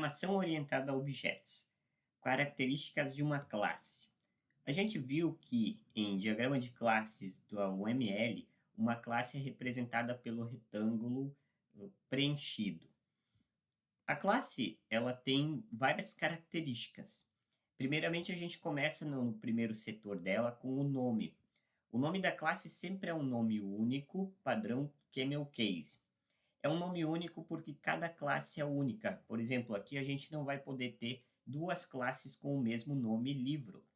Programação orientada a objetos. Características de uma classe. A gente viu que em diagrama de classes do UML, uma classe é representada pelo retângulo preenchido. A classe ela tem várias características. Primeiramente, a gente começa no primeiro setor dela com o nome. O nome da classe sempre é um nome único, padrão camel case. É um nome único porque cada classe é única. Por exemplo, aqui a gente não vai poder ter duas classes com o mesmo nome livro.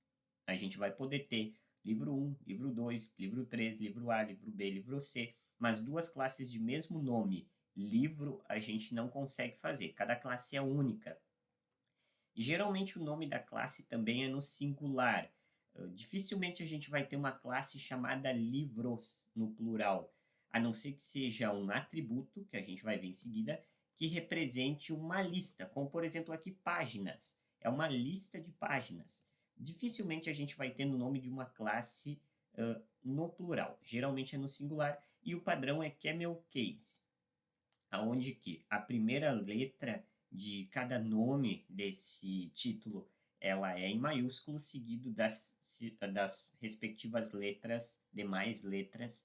A gente vai poder ter livro 1, livro 2, livro 3, livro A, livro B, livro C, mas duas classes de mesmo nome livro a gente não consegue fazer. Cada classe é única. E geralmente o nome da classe também é no singular. Dificilmente a gente vai ter uma classe chamada livros no plural, a não ser que seja um atributo, que a gente vai ver em seguida, que represente uma lista, como por exemplo aqui páginas. É uma lista de páginas. Dificilmente a gente vai ter no nome de uma classe no plural. Geralmente é no singular e o padrão é camel case, aonde que a primeira letra de cada nome desse título ela é em maiúsculo, seguido das respectivas letras, demais letras,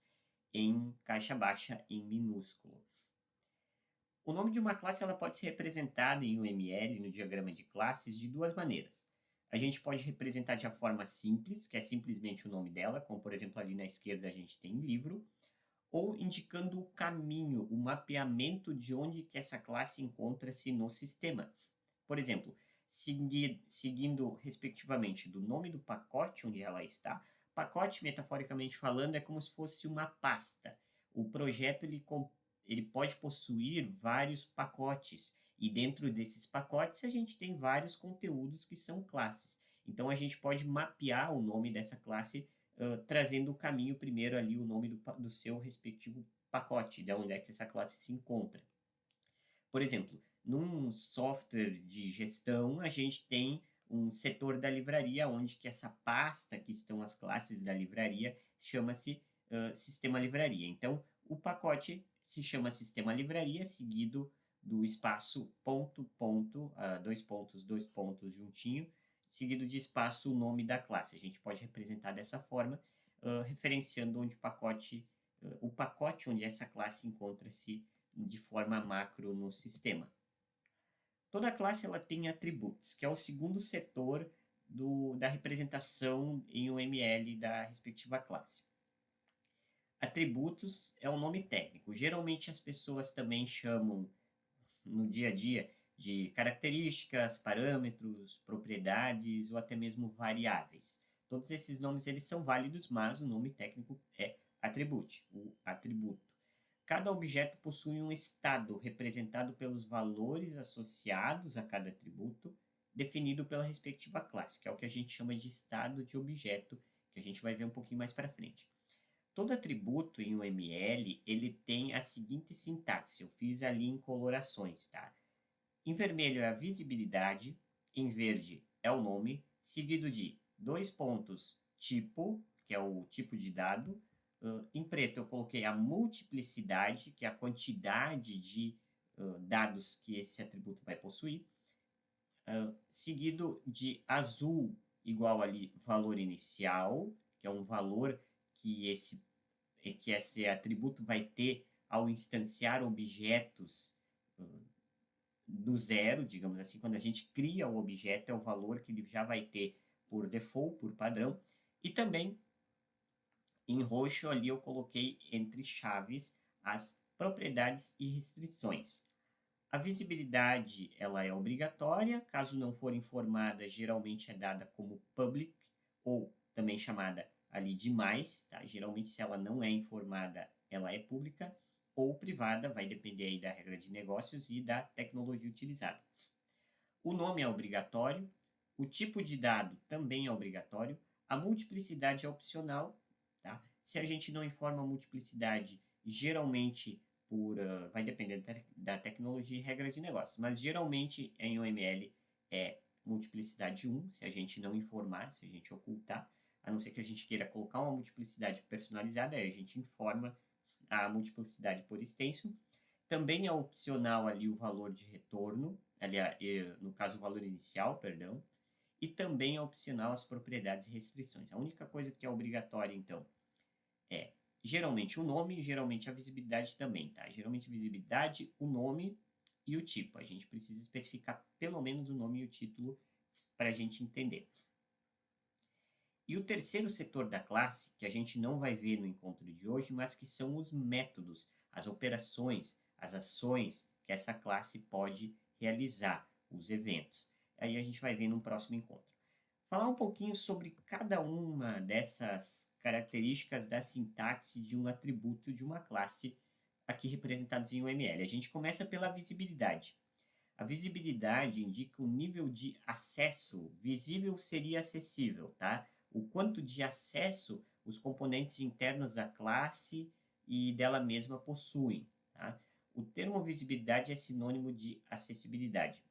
em caixa baixa em minúsculo. O nome de uma classe ela pode ser representada em UML, no diagrama de classes, de duas maneiras. A gente pode representar de uma forma simples, que é simplesmente o nome dela, como por exemplo ali na esquerda a gente tem livro, ou indicando o caminho, o mapeamento de onde que essa classe encontra-se no sistema. Por exemplo, seguindo respectivamente do nome do pacote onde ela está. Pacote, metaforicamente falando, é como se fosse uma pasta. O projeto ele pode possuir vários pacotes, e dentro desses pacotes a gente tem vários conteúdos que são classes. Então a gente pode mapear o nome dessa classe trazendo o caminho primeiro ali, o nome do seu respectivo pacote, de onde é que essa classe se encontra. Por exemplo, num software de gestão, a gente tem um setor da livraria, onde que essa pasta que estão as classes da livraria chama-se sistema livraria. Então, o pacote se chama sistema livraria, seguido do espaço ponto, ponto, dois pontos juntinho, seguido de espaço o nome da classe. A gente pode representar dessa forma, referenciando onde o pacote onde essa classe encontra-se de forma macro no sistema. Toda classe ela tem atributos, que é o segundo setor da representação em UML da respectiva classe. Atributos é um nome técnico. Geralmente as pessoas também chamam no dia a dia de características, parâmetros, propriedades ou até mesmo variáveis. Todos esses nomes eles são válidos, mas o nome técnico é atributo, o atributo. Cada objeto possui um estado representado pelos valores associados a cada atributo, definido pela respectiva classe, que é o que a gente chama de estado de objeto, que a gente vai ver um pouquinho mais para frente. Todo atributo em UML, ele tem a seguinte sintaxe, eu fiz ali em colorações, tá? Em vermelho é a visibilidade, em verde é o nome, seguido de dois pontos tipo, que é o tipo de dado. Em preto eu coloquei a multiplicidade, que é a quantidade de dados que esse atributo vai possuir. Seguido de azul, igual ali valor inicial, que é um valor que esse atributo vai ter ao instanciar objetos do zero, digamos assim, quando a gente cria o objeto, é o valor que ele já vai ter por default, por padrão. E também, em roxo, ali eu coloquei entre chaves as propriedades e restrições. A visibilidade ela é obrigatória, caso não for informada, geralmente é dada como public, ou também chamada ali de mais, tá? Geralmente, se ela não é informada, ela é pública, ou privada, vai depender aí da regra de negócios e da tecnologia utilizada. O nome é obrigatório, o tipo de dado também é obrigatório, a multiplicidade é opcional, tá? Se a gente não informa a multiplicidade, geralmente vai depender da tecnologia e regra de negócios, mas geralmente em UML é multiplicidade 1, se a gente não informar, se a gente ocultar, a não ser que a gente queira colocar uma multiplicidade personalizada, aí a gente informa a multiplicidade por extenso. Também é opcional ali o valor de retorno, aliás, no caso, o valor inicial, perdão, e também é opcional as propriedades e restrições. A única coisa que é obrigatória, então, é geralmente o nome e geralmente a visibilidade também, tá? Geralmente visibilidade, o nome e o tipo. A gente precisa especificar pelo menos o nome e o título para a gente entender. E o terceiro setor da classe, que a gente não vai ver no encontro de hoje, mas que são os métodos, as operações, as ações que essa classe pode realizar, os eventos. Aí a gente vai ver no próximo encontro. Falar um pouquinho sobre cada uma dessas características da sintaxe de um atributo de uma classe, aqui representados em UML. A gente começa pela visibilidade. A visibilidade indica o nível de acesso. Visível seria acessível, tá? O quanto de acesso os componentes internos da classe e dela mesma possuem, tá? O termo visibilidade é sinônimo de acessibilidade.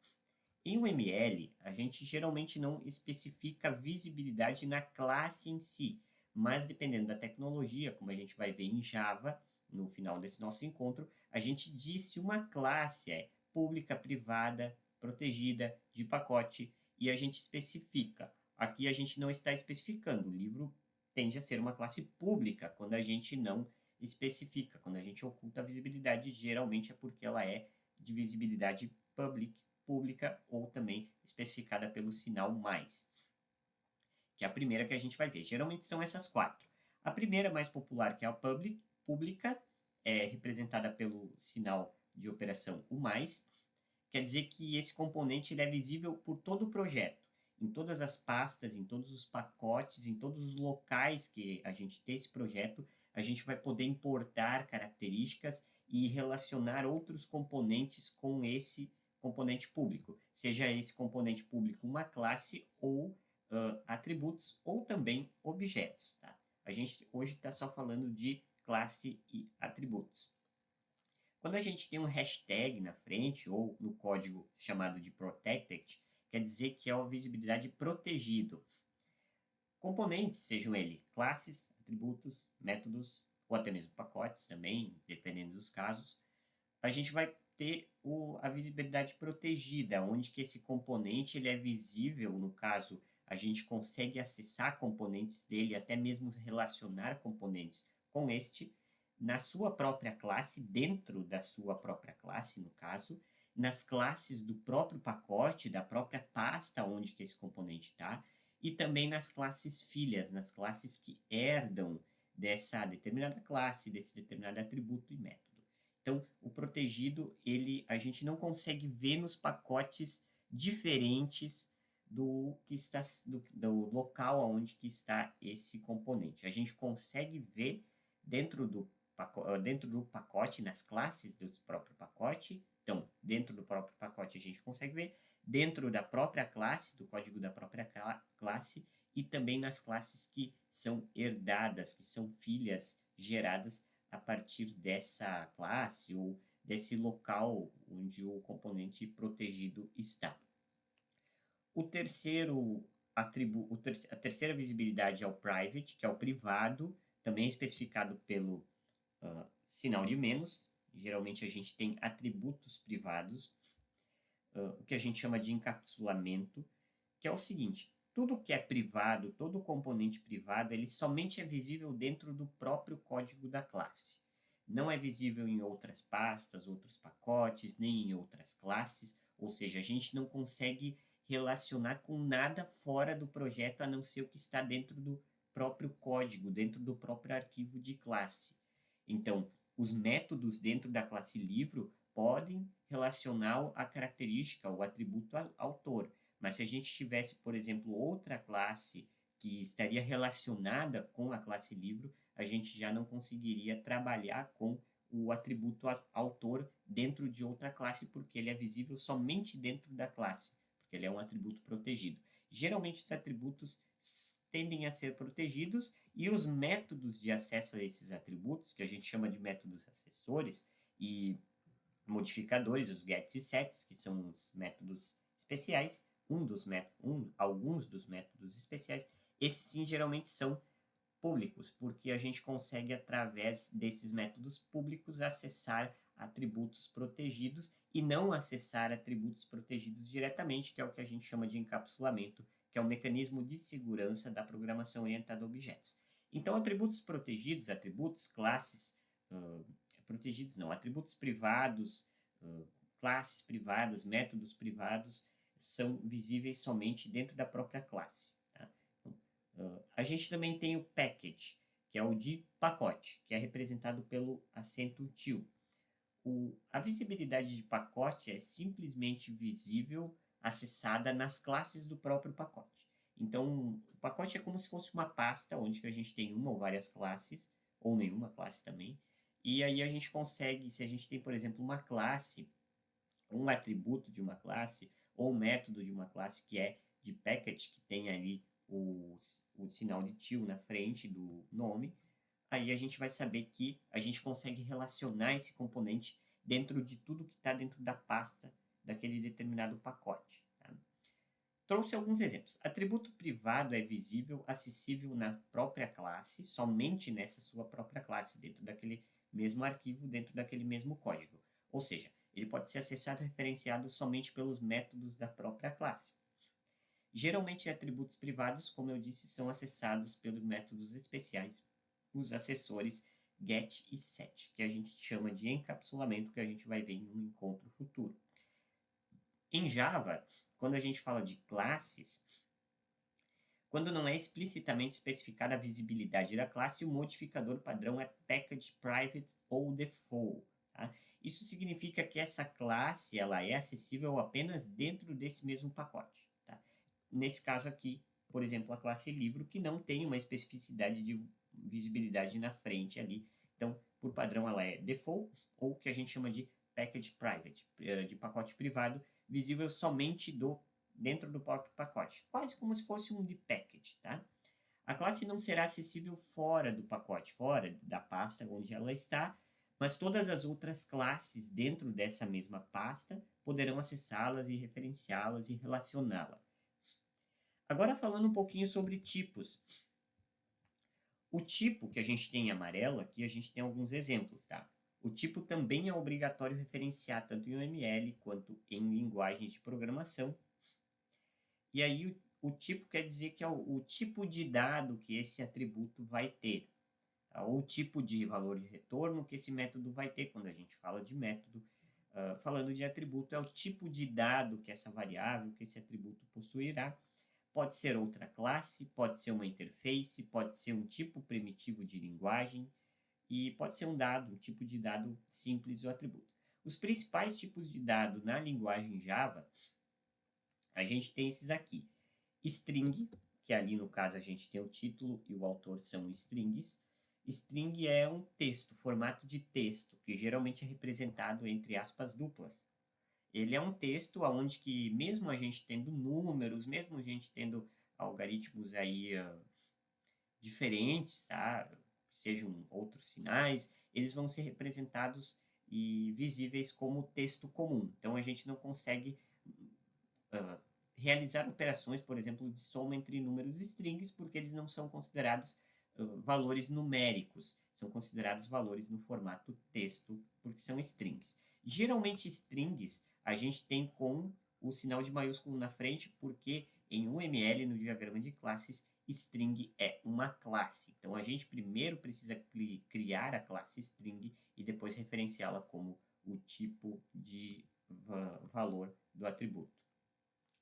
Em UML, a gente geralmente não especifica visibilidade na classe em si, mas dependendo da tecnologia, como a gente vai ver em Java, no final desse nosso encontro, a gente diz se uma classe é pública, privada, protegida, de pacote, e a gente especifica. Aqui a gente não está especificando, o livro tende a ser uma classe pública quando a gente não especifica. Quando a gente oculta a visibilidade, geralmente é porque ela é de visibilidade pública ou também especificada pelo sinal mais, que é a primeira que a gente vai ver. Geralmente são essas quatro. A primeira, mais popular, que é a pública, é representada pelo sinal de operação o mais, quer dizer que esse componente ele é visível por todo o projeto, em todas as pastas, em todos os pacotes, em todos os locais que a gente tem esse projeto, a gente vai poder importar características e relacionar outros componentes com esse componente público, seja esse componente público uma classe ou atributos ou também objetos. Tá? A gente hoje está só falando de classe e atributos. Quando a gente tem um hashtag na frente, ou no código chamado de protected, quer dizer que é uma visibilidade protegido. Componentes, sejam eles classes, atributos, métodos, ou até mesmo pacotes também, dependendo dos casos, a gente vai ter a visibilidade protegida, onde que esse componente ele é visível, no caso, a gente consegue acessar componentes dele, até mesmo relacionar componentes com este, na sua própria classe, dentro da sua própria classe, no caso, nas classes do próprio pacote, da própria pasta onde que esse componente está, e também nas classes filhas, nas classes que herdam dessa determinada classe, desse determinado atributo e método. Então, o protegido, a gente não consegue ver nos pacotes diferentes do que está do local onde que está esse componente. A gente consegue ver dentro do pacote, nas classes do próprio pacote. Então, dentro do próprio pacote a gente consegue ver, dentro da própria classe, do código da própria classe, e também nas classes que são herdadas, que são filhas geradas a partir dessa classe ou desse local onde o componente protegido está. O terceiro atributo, a terceira visibilidade é o private, que é o privado, também especificado pelo sinal de menos. Geralmente a gente tem atributos privados, o que a gente chama de encapsulamento, que é o seguinte: tudo que é privado, todo componente privado, ele somente é visível dentro do próprio código da classe. Não é visível em outras pastas, outros pacotes, nem em outras classes, ou seja, a gente não consegue relacionar com nada fora do projeto, a não ser o que está dentro do próprio código, dentro do próprio arquivo de classe. Então, os métodos dentro da classe livro podem relacionar a característica, o atributo autor. Mas se a gente tivesse, por exemplo, outra classe que estaria relacionada com a classe livro, a gente já não conseguiria trabalhar com o atributo autor dentro de outra classe, porque ele é visível somente dentro da classe, porque ele é um atributo protegido. Geralmente, esses atributos tendem a ser protegidos e os métodos de acesso a esses atributos, que a gente chama de métodos acessores e modificadores, os gets e sets, que são os métodos especiais, alguns dos métodos especiais, esses sim geralmente são públicos, porque a gente consegue, através desses métodos públicos, acessar atributos protegidos e não acessar atributos protegidos diretamente, que é o que a gente chama de encapsulamento, que é o mecanismo de segurança da programação orientada a objetos. Então, atributos protegidos, atributos, classes, protegidos não, atributos privados, classes privadas, métodos privados, são visíveis somente dentro da própria classe. Tá? A gente também tem o package, que é o de pacote, que é representado pelo acento til. A visibilidade de pacote é simplesmente visível, acessada nas classes do próprio pacote. Então, o pacote é como se fosse uma pasta, onde a gente tem uma ou várias classes, ou nenhuma classe também, e aí a gente consegue, se a gente tem, por exemplo, uma classe, um atributo de uma classe, ou um método de uma classe que é de package, que tem ali o sinal de til na frente do nome, aí a gente vai saber que a gente consegue relacionar esse componente dentro de tudo que está dentro da pasta daquele determinado pacote. Tá? Trouxe alguns exemplos. Atributo privado é visível, acessível na própria classe, somente nessa sua própria classe, dentro daquele mesmo arquivo, dentro daquele mesmo código. Ou seja, ele pode ser acessado e referenciado somente pelos métodos da própria classe. Geralmente, atributos privados, como eu disse, são acessados pelos métodos especiais, os acessores get e set, que a gente chama de encapsulamento, que a gente vai ver em um encontro futuro. Em Java, quando a gente fala de classes, quando não é explicitamente especificada a visibilidade da classe, o modificador padrão é package private ou default. Tá? Isso significa que essa classe ela é acessível apenas dentro desse mesmo pacote. Tá? Nesse caso aqui, por exemplo, a classe livro, que não tem uma especificidade de visibilidade na frente ali. Então, por padrão, ela é default, ou o que a gente chama de package private, de pacote privado, visível somente dentro do próprio pacote, quase como se fosse um de package, tá? A classe não será acessível fora do pacote, fora da pasta onde ela está, mas todas as outras classes dentro dessa mesma pasta poderão acessá-las e referenciá-las e relacioná-la. Agora falando um pouquinho sobre tipos. O tipo que a gente tem em amarelo, aqui a gente tem alguns exemplos, tá? O tipo também é obrigatório referenciar tanto em UML quanto em linguagens de programação. E aí o tipo quer dizer que é o tipo de dado que esse atributo vai ter. Tá? Ou o tipo de valor de retorno que esse método vai ter. Quando a gente fala de método, falando de atributo, é o tipo de dado que essa variável, que esse atributo possuirá. Pode ser outra classe, pode ser uma interface, pode ser um tipo primitivo de linguagem e pode ser um dado, um tipo de dado simples ou atributo. Os principais tipos de dado na linguagem Java, a gente tem esses aqui. String, que ali no caso a gente tem o título e o autor são strings. String é um texto, formato de texto, que geralmente é representado entre aspas duplas. Ele é um texto onde que, mesmo a gente tendo números, mesmo a gente tendo algoritmos aí diferentes, tá? Sejam outros sinais, eles vão ser representados e visíveis como texto comum. Então, a gente não consegue realizar operações, por exemplo, de soma entre números e strings, porque eles não são considerados valores numéricos, são considerados valores no formato texto, porque são strings. Geralmente, strings a gente tem com o sinal de maiúsculo na frente, porque em UML, no diagrama de classes, string é uma classe. Então, a gente primeiro precisa criar a classe string e depois referenciá-la como o tipo de valor do atributo.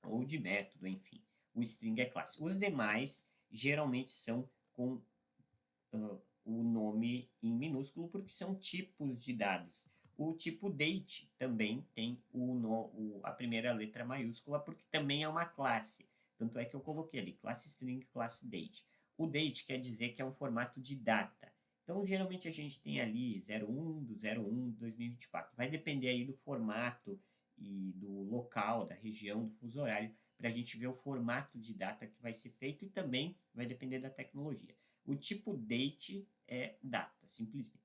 Ou de método, enfim. O string é classe. Os demais, geralmente, são com o nome em minúsculo, porque são tipos de dados. O tipo date também tem a primeira letra maiúscula, porque também é uma classe. Tanto é que eu coloquei ali, classe string, classe date. O date quer dizer que é um formato de data. Então, geralmente a gente tem ali 01 do 01 de 2024. Vai depender aí do formato e do local, da região, do fuso horário, para a gente ver o formato de data que vai ser feito e também vai depender da tecnologia. O tipo date é data, simplesmente.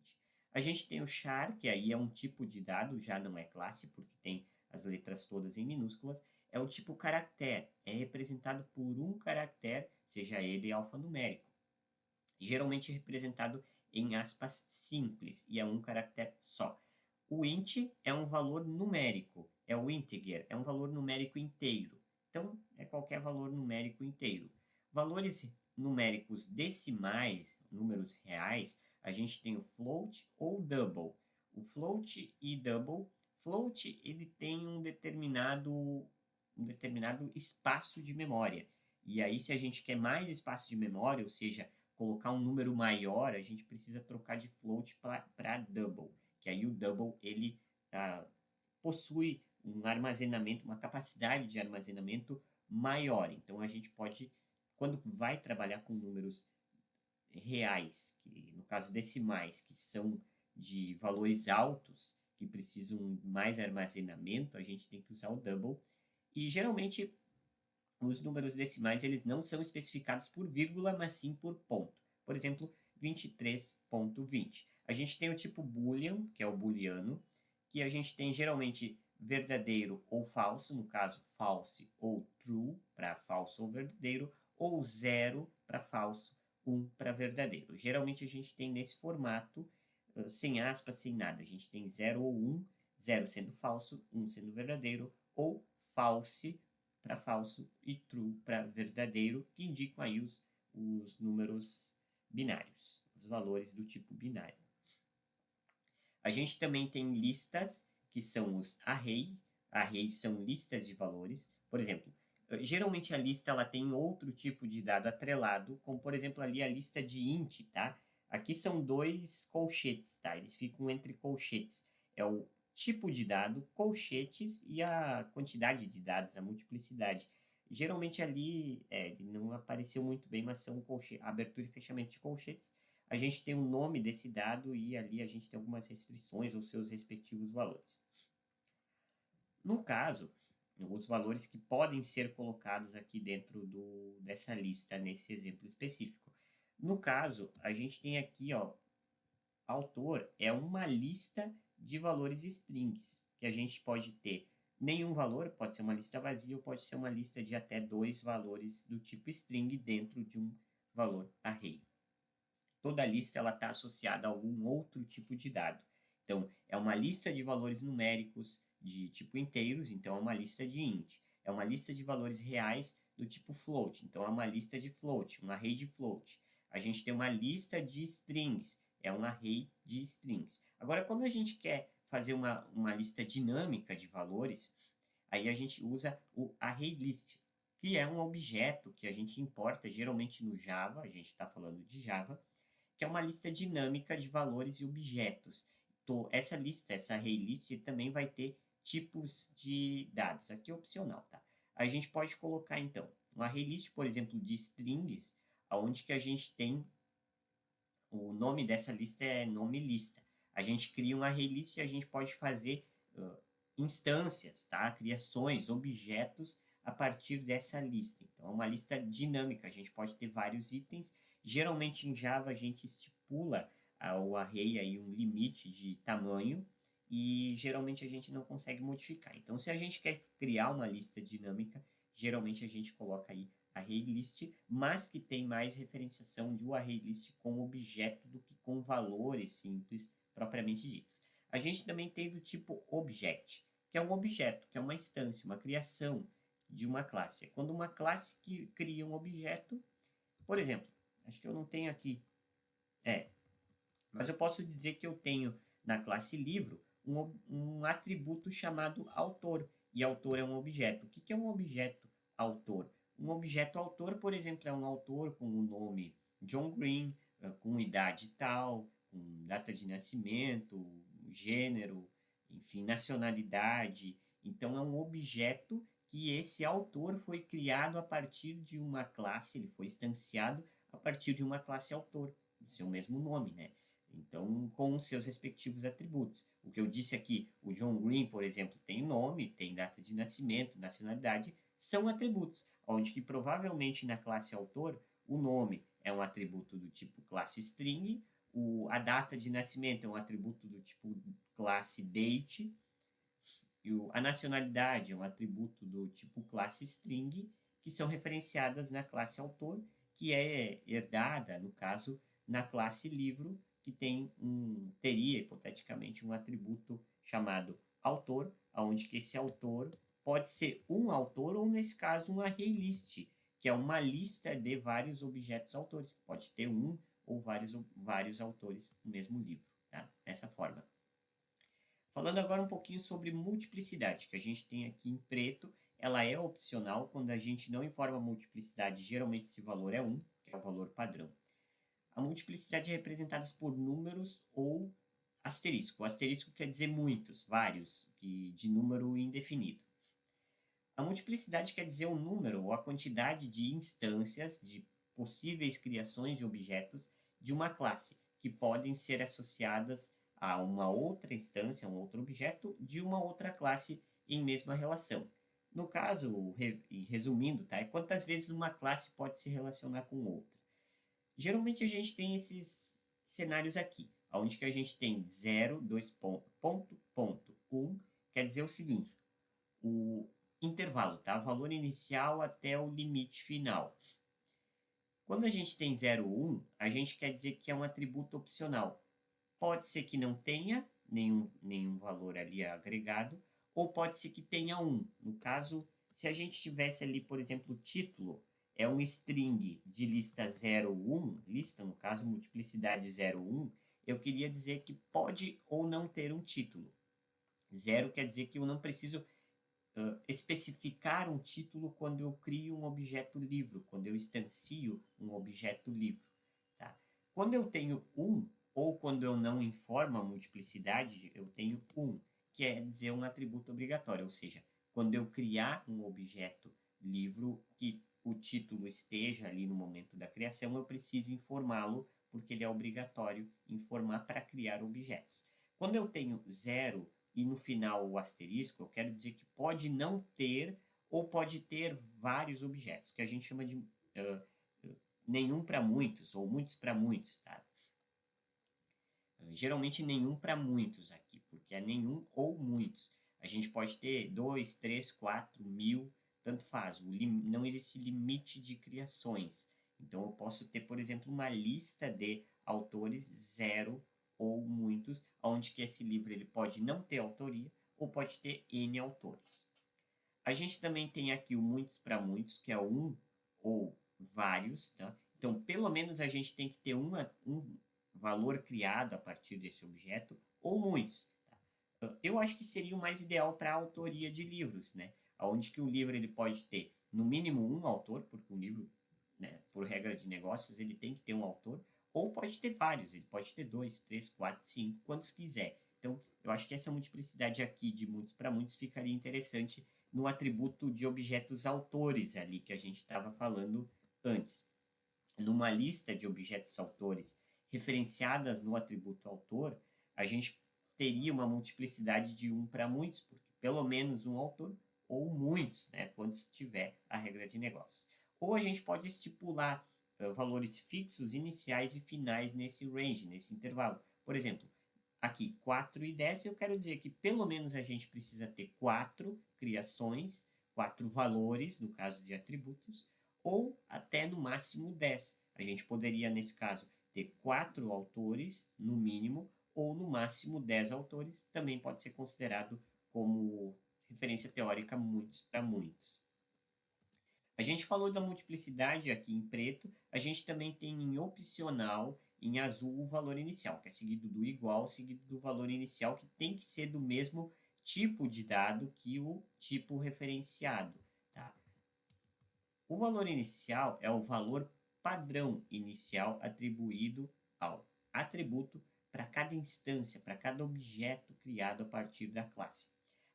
A gente tem o char, que aí é um tipo de dado, já não é classe, porque tem as letras todas em minúsculas. É o tipo caractere, é representado por um caractere, seja ele alfanumérico. Geralmente representado em aspas simples, e é um caractere só. O int é um valor numérico, é o integer, é um valor numérico inteiro. Então, é qualquer valor numérico inteiro. Valores numéricos decimais, números reais, a gente tem o float ou double. O float e double, float ele tem um determinado espaço de memória. E aí, se a gente quer mais espaço de memória, ou seja, colocar um número maior, a gente precisa trocar de float para double, que aí o double ele possui um armazenamento, uma capacidade de armazenamento maior. Então a gente pode, quando vai trabalhar com números reais, que no caso decimais, que são de valores altos, que precisam mais armazenamento, a gente tem que usar o double. E geralmente os números decimais eles não são especificados por vírgula, mas sim por ponto. Por exemplo, 23.20. A gente tem o tipo boolean, que é o booleano, que a gente tem geralmente verdadeiro ou falso, no caso false ou true, para falso ou verdadeiro, ou 0 para falso, 1 para verdadeiro. Geralmente a gente tem nesse formato, sem aspas, sem nada. A gente tem 0 ou 1, 0 sendo falso, 1 sendo verdadeiro, ou false para falso e true para verdadeiro, que indicam aí os números binários, os valores do tipo binário. A gente também tem listas, que são os array. Arrays são listas de valores. Por exemplo, geralmente a lista ela tem outro tipo de dado atrelado, como por exemplo ali a lista de int, tá? Aqui são dois colchetes, tá? Eles ficam entre colchetes. É o tipo de dado, colchetes e a quantidade de dados, a multiplicidade. Geralmente ali, não apareceu muito bem, mas são abertura e fechamento de colchetes. A gente tem o nome desse dado e ali a gente tem algumas restrições ou seus respectivos valores. No caso, os valores que podem ser colocados aqui dentro dessa lista, nesse exemplo específico. No caso, a gente tem aqui, ó, autor é uma lista de valores strings, que a gente pode ter nenhum valor, pode ser uma lista vazia ou pode ser uma lista de até 2 valores do tipo string dentro de um valor array. Toda lista está associada a algum outro tipo de dado. Então, é uma lista de valores numéricos de tipo inteiros, então é uma lista de int. É uma lista de valores reais do tipo float, então é uma lista de float, um array de float. A gente tem uma lista de strings, é um array de strings. Agora, quando a gente quer fazer uma lista dinâmica de valores, aí a gente usa o ArrayList, que é um objeto que a gente importa geralmente no Java, a gente está falando de Java, que é uma lista dinâmica de valores e objetos. Então, essa lista, essa ArrayList, também vai ter tipos de dados. Aqui é opcional, tá? A gente pode colocar, então, um ArrayList, por exemplo, de strings, onde que a gente tem o nome dessa lista é nome lista. A gente cria um ArrayList e a gente pode fazer instâncias, tá? Criações, objetos a partir dessa lista. Então, é uma lista dinâmica. A gente pode ter vários itens. Geralmente, em Java, a gente estipula o array aí um limite de tamanho e geralmente a gente não consegue modificar. Então, se a gente quer criar uma lista dinâmica, geralmente a gente coloca aí ArrayList, mas que tem mais referenciação de um ArrayList com objeto do que com valores simples propriamente ditos. A gente também tem do tipo Object, que é um objeto, que é uma instância, uma criação de uma classe. É quando uma classe que cria um objeto, por exemplo, acho que eu não tenho aqui, mas eu posso dizer que eu tenho na classe livro um atributo chamado autor, e autor é um objeto. O que é um objeto autor? Um objeto autor, por exemplo, é um autor com o nome John Green, com idade tal, com data de nascimento, gênero, enfim, nacionalidade. Então, é um objeto que esse autor foi criado a partir de uma classe, ele foi instanciado a partir de uma classe autor, do seu mesmo nome, né? Então, com os seus respectivos atributos. O que eu disse aqui, o John Green, por exemplo, tem nome, tem data de nascimento, nacionalidade, são atributos, onde que provavelmente na classe autor, o nome é um atributo do tipo classe string, a data de nascimento é um atributo do tipo classe date, e a nacionalidade é um atributo do tipo classe string, que são referenciadas na classe autor, que é herdada, no caso, na classe livro, que teria, hipoteticamente, um atributo chamado autor, onde que esse autor pode ser um autor ou, nesse caso, um array list, que é uma lista de vários objetos autores, que pode ter um ou vários autores no mesmo livro, tá? Dessa forma. Falando agora um pouquinho sobre multiplicidade, que a gente tem aqui em preto, ela é opcional. Quando a gente não informa a multiplicidade, geralmente esse valor é 1, que é o valor padrão. A multiplicidade é representada por números ou asterisco. O asterisco quer dizer muitos, vários, de número indefinido. A multiplicidade quer dizer o número ou a quantidade de instâncias de possíveis criações de objetos de uma classe, que podem ser associadas a uma outra instância, um outro objeto de uma outra classe em mesma relação. No caso, resumindo, tá? É quantas vezes uma classe pode se relacionar com outra. Geralmente a gente tem esses cenários aqui, onde que a gente tem 0, 2 ponto, 1, quer dizer o seguinte, o intervalo, tá? O valor inicial até o limite final. Quando a gente tem 0, 1, a gente quer dizer que é um atributo opcional. Pode ser que não tenha nenhum valor ali agregado, ou pode ser que tenha um. No caso, se a gente tivesse ali, por exemplo, o título, é um string de lista 0, 1, lista, no caso, multiplicidade 0, 1, eu queria dizer que pode ou não ter um título. 0 quer dizer que eu não preciso especificar um título quando eu crio um objeto livro, quando eu instancio um objeto livro. Tá? Quando eu tenho 1, ou quando eu não informo a multiplicidade, eu tenho 1, que é dizer um atributo obrigatório, ou seja, quando eu criar um objeto livro que o título esteja ali no momento da criação, eu preciso informá-lo, porque ele é obrigatório informar para criar objetos. Quando eu tenho 0 e no final o asterisco, eu quero dizer que pode não ter ou pode ter vários objetos, que a gente chama de nenhum para muitos ou muitos para muitos, tá? Geralmente nenhum para muitos aqui, porque é nenhum ou muitos. A gente pode ter 2, 3, 4, 1000, tanto faz. Não existe limite de criações. Então, eu posso ter, por exemplo, uma lista de autores 0 ou muitos, onde que esse livro ele pode não ter autoria ou pode ter N autores. A gente também tem aqui o muitos para muitos, que é um ou vários, tá? Então, pelo menos a gente tem que ter um valor criado a partir desse objeto, ou muitos. Tá? Eu acho que seria o mais ideal para a autoria de livros, né? Onde que o livro ele pode ter, no mínimo, um autor, porque um livro, né, por regra de negócios, ele tem que ter um autor, ou pode ter vários, ele pode ter 2, 3, 4, 5, quantos quiser. Então, eu acho que essa multiplicidade aqui de muitos para muitos ficaria interessante no atributo de objetos autores ali que a gente estava falando antes. Numa lista de objetos autores referenciadas no atributo autor, a gente teria uma multiplicidade de 1 para muitos, porque pelo menos um autor, ou muitos, né, quando tiver a regra de negócios. Ou a gente pode estipular valores fixos, iniciais e finais nesse range, nesse intervalo. Por exemplo, aqui 4 e 10, eu quero dizer que pelo menos a gente precisa ter 4 criações, 4 valores, no caso de atributos, ou até no máximo 10. A gente poderia, nesse caso, ter 4 autores, no mínimo, ou no máximo 10 autores, também pode ser considerado como referência teórica muitos para muitos. A gente falou da multiplicidade aqui em preto, a gente também tem em opcional, em azul, o valor inicial, que é seguido do igual, seguido do valor inicial, que tem que ser do mesmo tipo de dado que o tipo referenciado. Tá? O valor inicial é o valor padrão inicial atribuído ao atributo para cada instância, para cada objeto criado a partir da classe.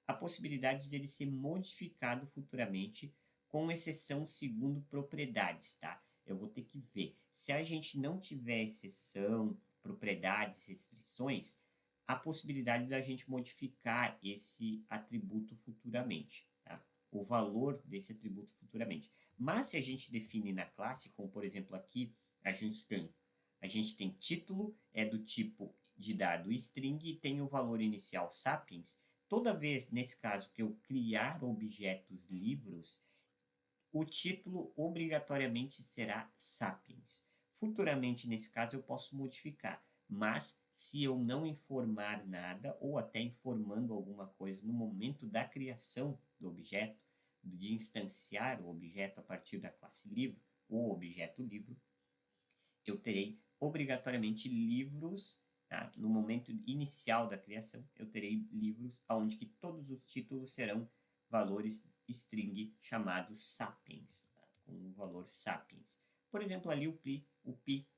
A possibilidade dele ser modificado futuramente, com exceção segundo propriedades, tá? Eu vou ter que ver. Se a gente não tiver exceção, propriedades, restrições, a possibilidade da gente modificar esse atributo futuramente, tá? O valor desse atributo futuramente. Mas se a gente define na classe, como por exemplo aqui, a gente tem título, é do tipo de dado string e tem o valor inicial sapiens. Toda vez, nesse caso, que eu criar objetos livros, o título obrigatoriamente será sapiens. Futuramente, nesse caso, eu posso modificar. mas se eu não informar nada, ou até informando alguma coisa no momento da criação do objeto, de instanciar o objeto a partir da classe livro, ou objeto livro, eu terei obrigatoriamente livros, tá? No momento inicial da criação, eu terei livros onde que todos os títulos serão valores string chamados sapiens, tá? Com o valor sapiens. Por exemplo, ali o pi,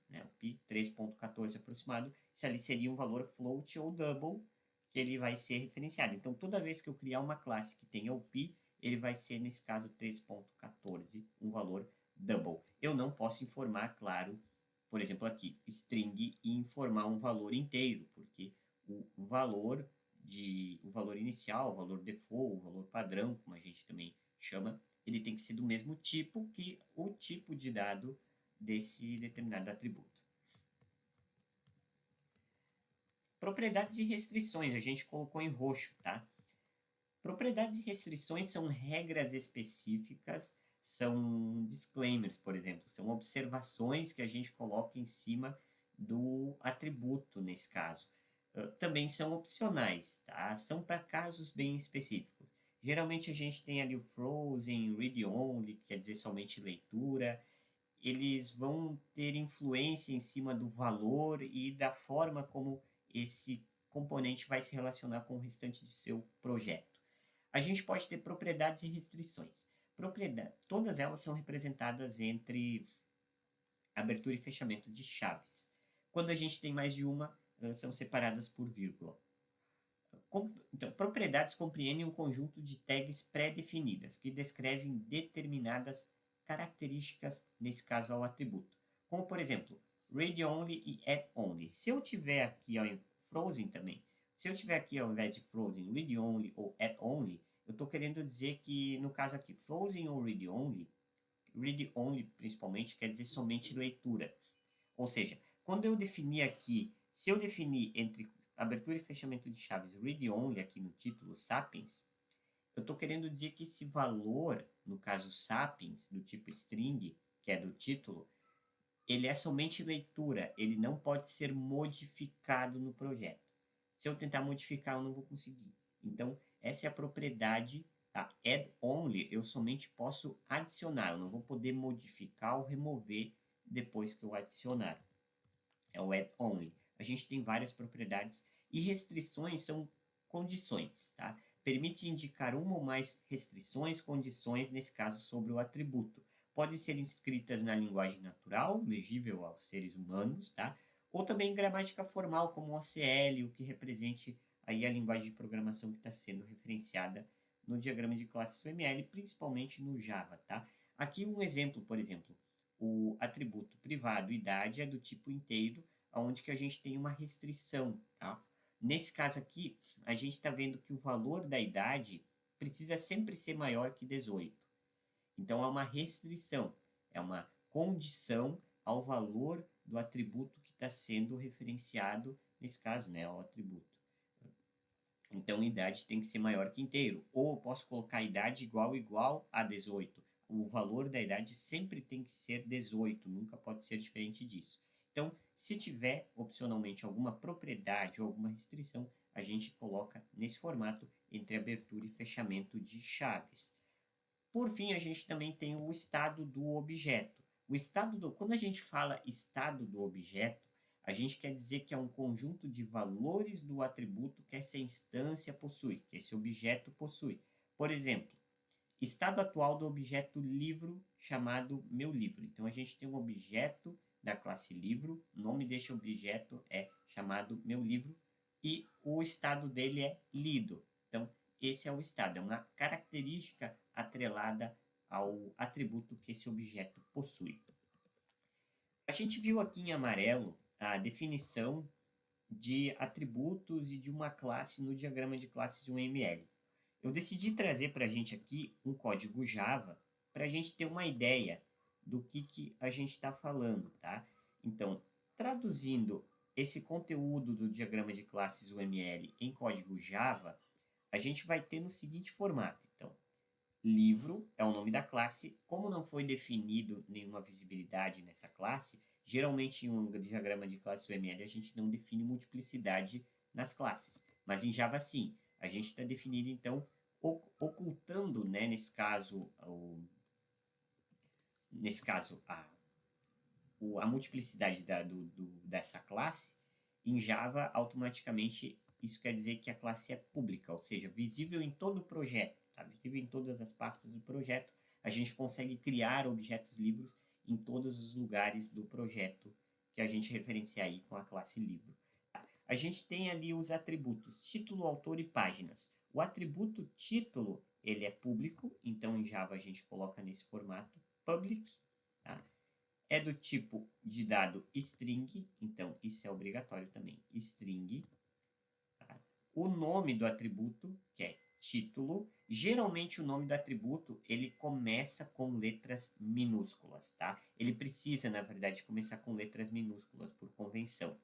né? O pi 3.14 aproximado, isso ali seria um valor float ou double, que ele vai ser referenciado. Então, toda vez que eu criar uma classe que tenha o pi, ele vai ser, nesse caso, 3.14, um valor double. Eu não posso informar, claro, por exemplo, aqui, string e informar um valor inteiro, porque o valor inicial, o valor default, o valor padrão, como a gente também chama, ele tem que ser do mesmo tipo que o tipo de dado desse determinado atributo. Propriedades e restrições, a gente colocou em roxo, tá? Propriedades e restrições são regras específicas, são disclaimers, por exemplo, são observações que a gente coloca em cima do atributo, nesse caso. Também são opcionais, tá? São para casos bem específicos. Geralmente a gente tem ali o frozen, read only, que quer dizer somente leitura. Eles vão ter influência em cima do valor e da forma como esse componente vai se relacionar com o restante de seu projeto. A gente pode ter propriedades e restrições. Todas elas são representadas entre abertura e fechamento de chaves. Quando a gente tem mais de uma, são separadas por vírgula. Então, propriedades compreendem um conjunto de tags pré-definidas que descrevem determinadas características, nesse caso, ao atributo. Como, por exemplo, read only e add only. Se eu tiver aqui, ó, em frozen também, se eu tiver aqui, ao invés de frozen, read only ou add only, eu estou querendo dizer que, no caso aqui, frozen ou read only principalmente, quer dizer somente leitura. Ou seja, quando eu definir aqui, se eu definir entre abertura e fechamento de chaves read only aqui no título sapiens, eu estou querendo dizer que esse valor, no caso sapiens, do tipo string, que é do título, ele é somente leitura, ele não pode ser modificado no projeto. Se eu tentar modificar, eu não vou conseguir. Então, essa é a propriedade, tá? Add only, eu somente posso adicionar, eu não vou poder modificar ou remover depois que eu adicionar. É o add only. A gente tem várias propriedades e restrições são condições, tá? Permite indicar uma ou mais restrições, condições, nesse caso, sobre o atributo. Podem ser escritas na linguagem natural, legível aos seres humanos, tá? Ou também em gramática formal, como OCL, o que represente aí a linguagem de programação que está sendo referenciada no diagrama de classes UML, principalmente no Java, tá? Aqui um exemplo, por exemplo, o atributo privado idade é do tipo inteiro, onde que a gente tem uma restrição, tá? Nesse caso aqui, a gente está vendo que o valor da idade precisa sempre ser maior que 18. Então, é uma restrição, é uma condição ao valor do atributo que está sendo referenciado, nesse caso, né, ao atributo. Então, idade tem que ser maior que inteiro. Ou eu posso colocar idade igual a 18. O valor da idade sempre tem que ser 18, nunca pode ser diferente disso. Então, se tiver opcionalmente alguma propriedade ou alguma restrição, a gente coloca nesse formato entre abertura e fechamento de chaves. Por fim, a gente também tem o estado do objeto. Quando a gente fala estado do objeto, a gente quer dizer que é um conjunto de valores do atributo que essa instância possui, que esse objeto possui. Por exemplo, estado atual do objeto livro chamado meu livro. Então, a gente tem um objeto da classe livro, o nome deste objeto é chamado meu livro e o estado dele é lido. Então, esse é o estado, é uma característica atrelada ao atributo que esse objeto possui. A gente viu aqui em amarelo a definição de atributos e de uma classe no diagrama de classes UML. Eu decidi trazer para a gente aqui um código Java para a gente ter uma ideia do que a gente está falando, tá? Então, traduzindo esse conteúdo do diagrama de classes UML em código Java, a gente vai ter no seguinte formato. Então, livro é o nome da classe. Como não foi definido nenhuma visibilidade nessa classe, Geralmente, em um diagrama de classe UML, a gente não define multiplicidade nas classes, mas em Java, sim. A gente está definindo, então, ocultando, né, nesse caso, a multiplicidade dessa classe. Em Java, automaticamente, isso quer dizer que a classe é pública, ou seja, visível em todo o projeto, tá? Visível em todas as pastas do projeto. A gente consegue criar objetos livros em todos os lugares do projeto que a gente referencia aí com a classe livro. A gente tem ali os atributos título, autor e páginas. O atributo título, ele é público, então em Java a gente coloca nesse formato public, tá? É do tipo de dado string, então isso é obrigatório também, string. Tá? O nome do atributo, que é título, geralmente o nome do atributo, ele começa com letras minúsculas, tá? Ele precisa, na verdade, começar com letras minúsculas, por convenção.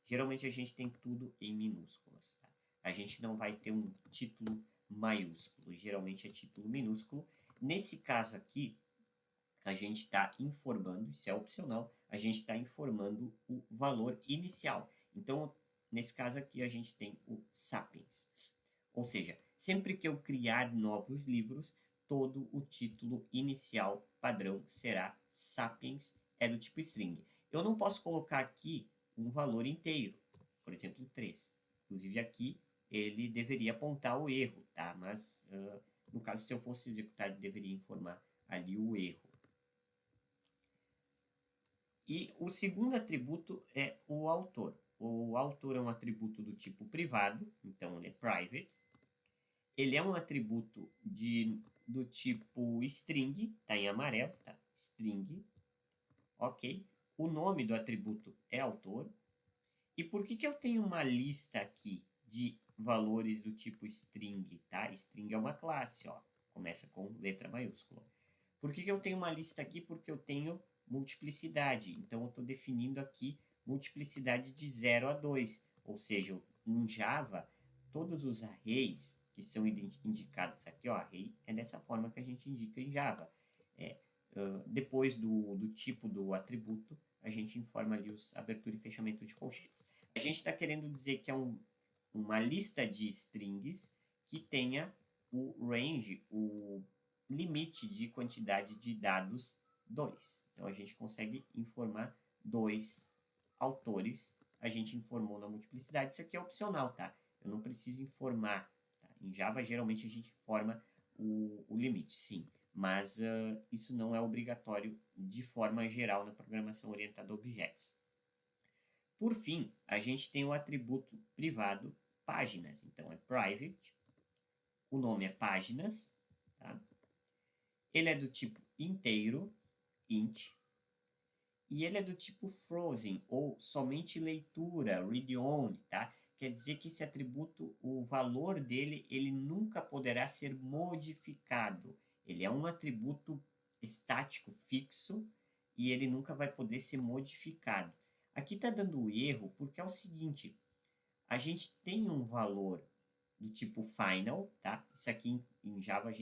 Geralmente a gente tem tudo em minúsculas, tá? A gente não vai ter um título maiúsculo, geralmente é título minúsculo. Nesse caso aqui, a gente está informando, isso é opcional, a gente está informando o valor inicial. Então, nesse caso aqui, a gente tem o Sapiens. Ou seja, sempre que eu criar novos livros, todo o título inicial padrão será Sapiens, é do tipo string. Eu não posso colocar aqui um valor inteiro, por exemplo, 3. Inclusive aqui ele deveria apontar o erro, tá? Mas no caso, se eu fosse executar, ele deveria informar ali o erro. E o segundo atributo é o autor. O autor é um atributo do tipo privado, então ele é private. Ele é um atributo do tipo string, tá em amarelo, tá? String, ok? O nome do atributo é autor. E por que eu tenho uma lista aqui de valores do tipo string, tá? String é uma classe, ó. Começa com letra maiúscula. Por que eu tenho uma lista aqui? Porque eu tenho multiplicidade. Então, eu estou definindo aqui multiplicidade de 0 a 2. Ou seja, em Java, todos os arrays que são indicados aqui, ó, array é dessa forma que a gente indica em Java. Depois do tipo do atributo, a gente informa ali os abertura e fechamento de colchetes. A gente está querendo dizer que é uma lista de strings que tenha o range, o limite de quantidade de dados 2. Então, a gente consegue informar 2 autores. A gente informou na multiplicidade. Isso aqui é opcional, tá? Eu não preciso informar. Tá? Em Java, geralmente, a gente informa o limite, sim. Mas isso não é obrigatório de forma geral na programação orientada a objetos. Por fim, a gente tem o atributo privado páginas. Então, é private. O nome é páginas. Tá? Ele é do tipo inteiro, int. E ele é do tipo frozen, ou somente leitura, read-only, tá? Quer dizer que esse atributo, o valor dele, ele nunca poderá ser modificado. Ele é um atributo estático fixo e ele nunca vai poder ser modificado. Aqui está dando erro porque é o seguinte, a gente tem um valor do tipo final, tá? Isso aqui em Java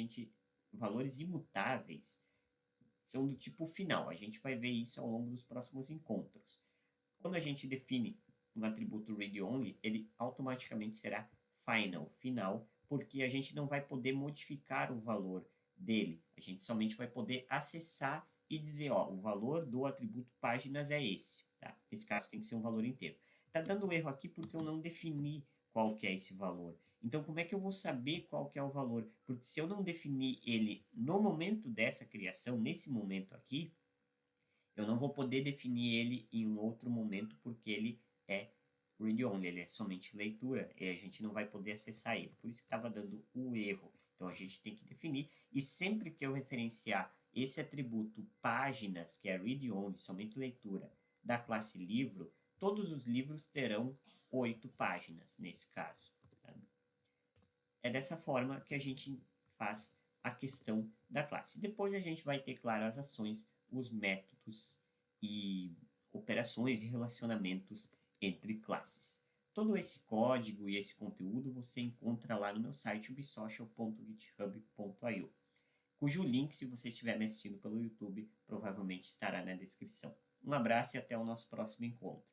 valores imutáveis são do tipo final. A gente vai ver isso ao longo dos próximos encontros. Quando a gente define um atributo read-only, ele automaticamente será final, porque a gente não vai poder modificar o valor dele. A gente somente vai poder acessar e dizer, ó, o valor do atributo páginas é esse. Tá? Nesse caso tem que ser um valor inteiro. Está dando erro aqui porque eu não defini qual que é esse valor. Então, como é que eu vou saber qual que é o valor? Porque se eu não definir ele no momento dessa criação, nesse momento aqui, eu não vou poder definir ele em um outro momento, porque ele é read-only, ele é somente leitura, e a gente não vai poder acessar ele. Por isso que estava dando o erro. Então, a gente tem que definir, e sempre que eu referenciar esse atributo páginas, que é read-only, somente leitura, da classe livro, todos os livros terão 8 páginas, nesse caso. Tá? É dessa forma que a gente faz a questão da classe. Depois a gente vai ter, claro, as ações, os métodos e operações e relacionamentos entre classes. Todo esse código e esse conteúdo você encontra lá no meu site ubsocial.github.io, cujo link, se você estiver me assistindo pelo YouTube, provavelmente estará na descrição. Um abraço e até o nosso próximo encontro.